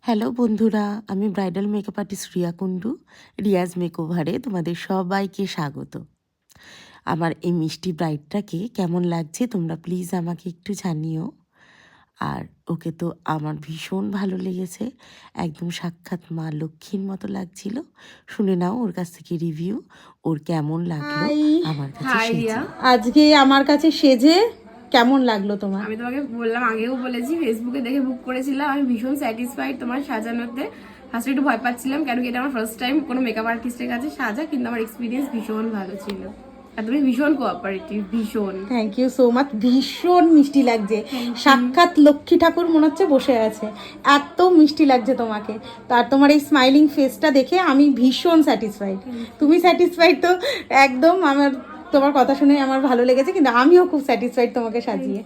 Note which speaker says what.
Speaker 1: Hello বন্ধুরা, আমি bridal makeup artist Riya Kundu. Riya's মেকওভারে তোমাদের সবাইকে স্বাগত। আমার এই মিষ্টি ব্রাইডটাকে কেমন লাগছে তোমরা প্লিজ আমাকে একটু জানিও। আর ওকে তো আমার ভীষণ ভালো লেগেছে, একদম সাক্ষাৎ মা লক্ষ্মীর মতো লাগছিল। শুনে নাও ওর কাছ থেকে রিভিউ, ওর কেমন লাগলো আমার কাছে সেজে।
Speaker 2: আজকে আমার কাছে সেজে কেমন লাগলো তোমার?
Speaker 3: আমি তোমাকে বললাম, আগেও বলেছি, ফেসবুকে দেখে বুক করেছিলাম। আমি ভীষণ স্যাটিসফাইড তোমার সাজানোতে। ফার্স্টে একটু ভয় পাচ্ছিলাম, কেন কি এটা আমার ফার্স্ট টাইম কোনো মেকআপ আর্টিস্টের কাছে সাজা, কিন্তু আমার এক্সপিরিয়েন্স ভীষণ ভালো ছিল। আর তুমি ভীষণ কোঅপারেটিভ, ভীষণ।
Speaker 2: Thank you so much. ভীষণ মিষ্টি লাগছে, সাক্ষাৎ লক্ষ্মী ঠাকুর মনে হচ্ছে বসে আছে, এত মিষ্টি লাগছে তোমাকে। তার তোমার এই স্মাইলিং ফেসটা দেখে আমি ভীষণ স্যাটিসফাইড। তুমি স্যাটিসফাইড তো একদম। আমার তোমার কথা শুনে আমার ভালো লেগেছে, কিন্তু আমিও খুব স্যাটিসফাইড তোমাকে সাজিয়ে।